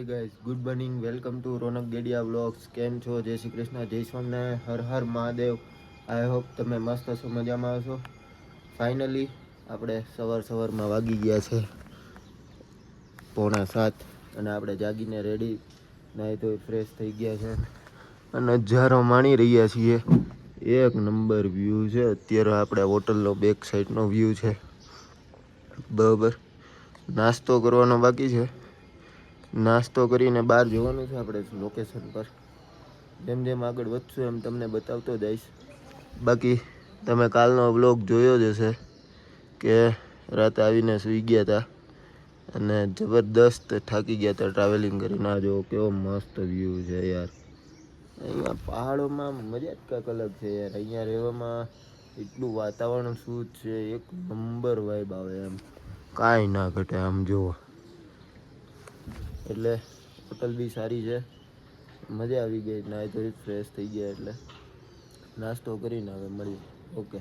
Guys good morning, welcome to Ronak Gediya vlogs. કેમ છો? જય શ્રી કૃષ્ણ, જય સ્વામિનારાયણ, હર હર મહાદેવ. આઈ હોપ તમે મસ્ત છો, મજામાં હશો. ફાઇનલી આપણે સવારમાં વાગી ગયા છે 6:45 અને આપણે જાગીને રેડી નાહી તો ફ્રેશ થઈ ગયા છે અને નજારો માણી રહ્યા છીએ. એક નંબર વ્યૂ છે. અત્યારે આપણે હોટલનો બેક સાઈડનો વ્યૂ છે. બરાબર, નાસ્તો કરવાનો બાકી છે. નાસ્તો કરીને બહાર જવાનું છે આપણે લોકેશન પર. જેમ જેમ આગળ વધશું એમ તમને બતાવતો જઈશ. બાકી તમે કાલનો વ્લોગ જોયો જ હશે કે રાતે આવીને સૂઈ ગયા હતા અને જબરદસ્ત થાકી ગયા હતા ટ્રાવેલિંગ કરીને. આ જો કેવો મસ્ત વ્યૂ છે યાર. અહીંયા પહાડોમાં મજા જ કંઈક અલગ છે યાર. અહીંયા રહેવામાં એટલું વાતાવરણ શુદ્ધ છે, એક નંબર વાઇબ આવે એમ, કાંઈ ના ઘટે આમ જુઓ. એટલે હોટલ બી સારી છે, મજા આવી ગઈ. નાહી ધોઈ ફ્રેશ થઈ ગયા એટલે નાસ્તો કરીને હવે મળીએ. ઓકે,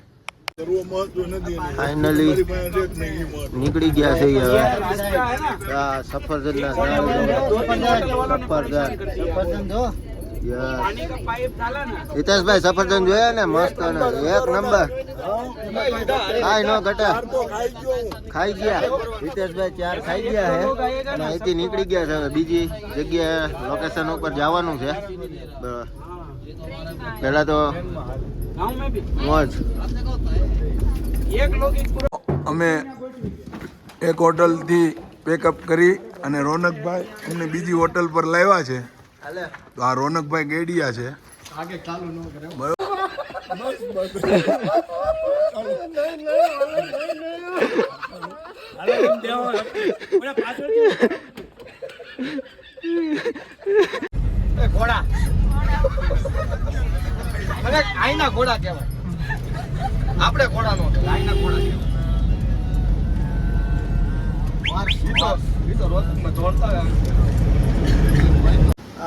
ફાઇનલી નીકળી ગયા છે હવે. સફરજન હિતેશભાઈ સફરજન જોયા ને, મસ્ત એક નંબર, કાંઈ નો ઘટે. ખાઈ ગયા હિતેશભાઈ, 4 ખાઈ ગયા છે અને અહીંથી નીકળી ગયા છે. હવે બીજી જગ્યાએ લોકેશન ઉપર જવાનું છે. પહેલા તો મોજ. અમે એક હોટલથી પેકઅપ કરી અને રોનકભાઈ અમને બીજી હોટલ પર લાવ્યા છે. તો આ રોનકભાઈ ગેડિયા છે. ઘોડા આઈના ઘોડા કહેવાય. આપણે ઘોડા નો આઈના ઘોડા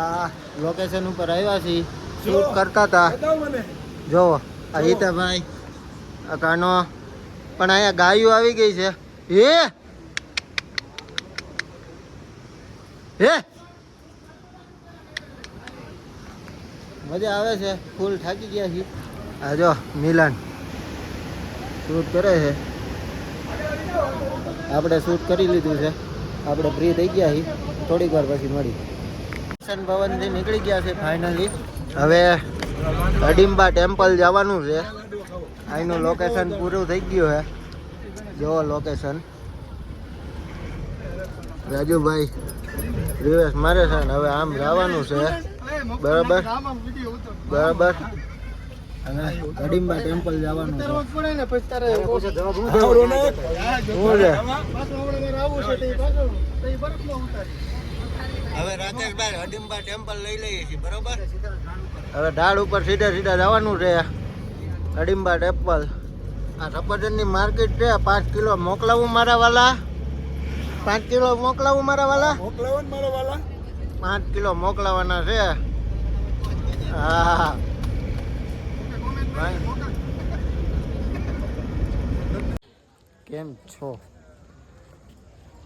આ લોકેશન ઉપર આવ્યા છીએ, શૂટ કરતા હતા. જોવો આ હિતાભાઈ, આ કાનો, પણ અહીંયા ગાયો આવી ગઈ છે. હે મજા આવે છે, ફૂલ થાકી ગયા છીએ. આ જો મિલન શૂટ કરે છે. આપણે શૂટ કરી લીધું છે, આપણે ફ્રી થઈ ગયા છીએ. થોડીક વાર પછી મળી. દર્શન ભવનથી નીકળી ગયા છે ફાઇનલી. હવે અડીમ્બા ટેમ્પલ જવાનું છે. અહીંનું લોકેશન પૂરું થઈ ગયું છે. જો લોકેશન રાજુભાઈ રિવેશ મારે છે ને હવે આમ જવાનું છે. બરાબર બરાબર, હવે અડીમ્બા ટેમ્પલ જવાનું છે. હવે રાકેશભાઈ અડીમ્બા ટેમ્પલ લઈ લઈએ છીએ. બરોબર, હવે ઢાળ ઉપર સીધા જવાનું છે અડીમ્બા ટેમ્પલ. આ સફરજનની માર્કેટ છે. 5 કિલો મોકલાવું મારા વાલા? 5 કિલો મોકલાવું મારા વાલા? 5 કિલો મોકલાવાના છે. હા, કેમ છો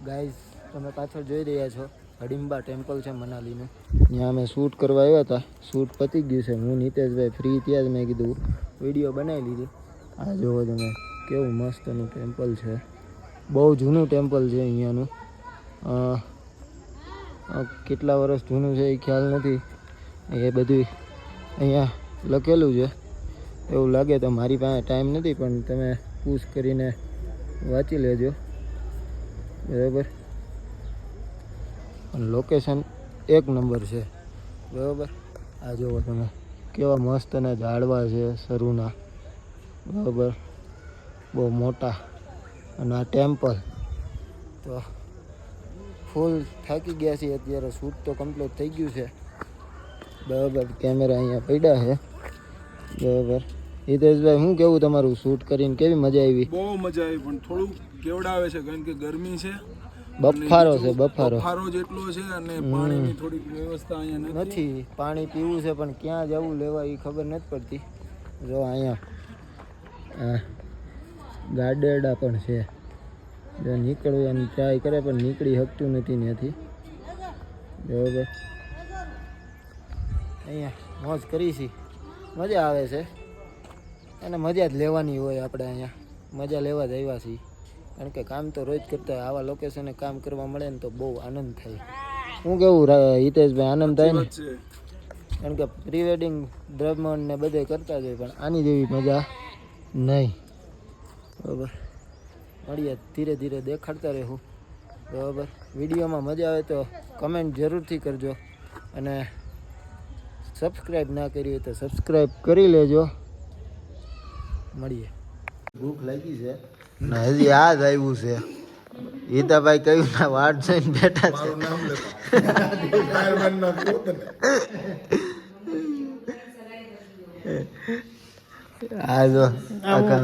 ગાઈઝ? તમે પાછળ જોઈ રહ્યા છો અડીમ્બા ટેમ્પલ છે મનાલીનું. ત્યાં અમે શૂટ કરવા આવ્યા હતા. શૂટ પતી ગયું છે. હું નિતેશભાઈ ફ્રી ત્યાં જ મેં કીધું વિડીયો બનાવી લીધી. આ જોવો તમે કેવું મસ્તનું ટેમ્પલ છે. બહુ જૂનું ટેમ્પલ છે અહીંયાનું. કેટલા વર્ષ જૂનું છે એ ખ્યાલ નથી. એ બધું અહીંયા લખેલું છે એવું લાગે તો. મારી પાસે ટાઈમ નથી પણ તમે પૂછ કરીને વાંચી લેજો. બરાબર, લોકેશન એક નંબર છે. બરાબર, આ જુઓ તમે કેવા મસ્ત અને ઝાડવા છે સરુના. બરાબર, બહુ મોટા. અને આ ટેમ્પલ તો ફૂલ થાકી ગયા છીએ અત્યારે. શૂટ તો કમ્પ્લીટ થઈ ગયું છે. બરાબર, કેમેરા અહીંયા પડ્યા છે. બરાબર, હિતેશભાઈ શું કેવું તમારું? શૂટ કરીને કેવી મજા આવી? બહુ મજા આવી, પણ થોડું કેવડાવે છે કારણ કે ગરમી છે. બફારો છે, બફારો જેટલો છે અને પાણીની થોડીક વ્યવસ્થા અહીંયા નથી. પાણી પીવું છે પણ ક્યાં જવું લેવા એ ખબર નથી પડતી. જો અહીંયા ગાડેડા પણ છે. જો નીકળવાની ટ્રાય કરે પણ નીકળી શકતું નથી ત્યાંથી. બરાબર અહીંયા મોજ કરી છે, મજા આવે છે અને મજા જ લેવાની હોય. આપણે અહીંયા મજા લેવા જ આવ્યા છીએ, કારણ કે કામ તો રોજ કરતા હોય. આવા લોકેશને કામ કરવા મળે ને તો બહુ આનંદ થાય. શું કેવું હિતેશભાઈ, આનંદ થાય ને? કારણ કે પ્રી વેડિંગ ડ્રમન ને બધે કરતા જ હોય, પણ આની જેવી મજા નહીં. બરાબર, મળીએ ધીરે ધીરે દેખાડતા રહેવું. બરાબર, વિડીયોમાં મજા આવે તો કમેન્ટ જરૂરથી કરજો, અને સબસ્ક્રાઈબ ના કરી હોય તો સબસ્ક્રાઈબ કરી લેજો. મળીએ. ભૂખ લાગી છે ને હજી આ જ આવ્યું છે. હિતાભાઈ કહ્યું ના વાટ જોઈને બેઠા છે. આ જો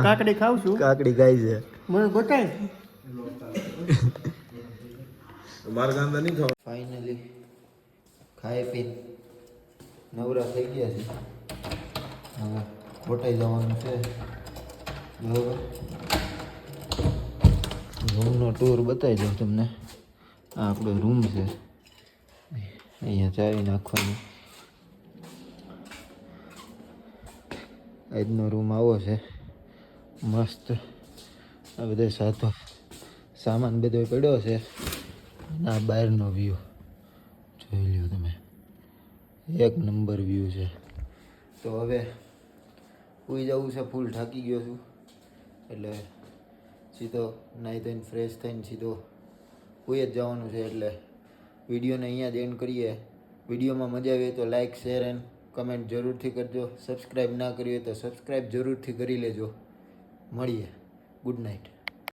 કાકડી ખાવ છું, કાકડી ખાઈ છે. મને ગોટાય ફાઇનલી ખાઈ પી નવરા થઈ ગયા છે. હવે ખોટાઈ જવાનું છે. બરાબર, રૂમનો ટૂર બતાવી દઉં તમને. આ આપણો રૂમ છે, અહીંયા ચાવી નાખવાની. આજનો રૂમ આવો છે મસ્ત. આ બધો સાધો સામાન બધો પડ્યો છે. અને આ બહારનો વ્યૂ જોઈ લ્યો તમે, એક નંબર વ્યૂ છે. તો હવે સૂઈ જવું છે, ફૂલ થાકી ગયો છું, એટલે સીધો નાહી ધોઈને ફ્રેશ થઈને સીધો સૂઈ જ જવાનું છે. એટલે વિડીયોને અહીંયા જ એન્ડ કરીએ. વિડીયોમાં મજા આવી તો લાઇક, શેર એન્ડ કમેન્ટ જરૂરથી કરજો. સબસ્ક્રાઈબ ના કરી હોય તો સબસ્ક્રાઈબ જરૂરથી કરી લેજો. મળીએ. Good night.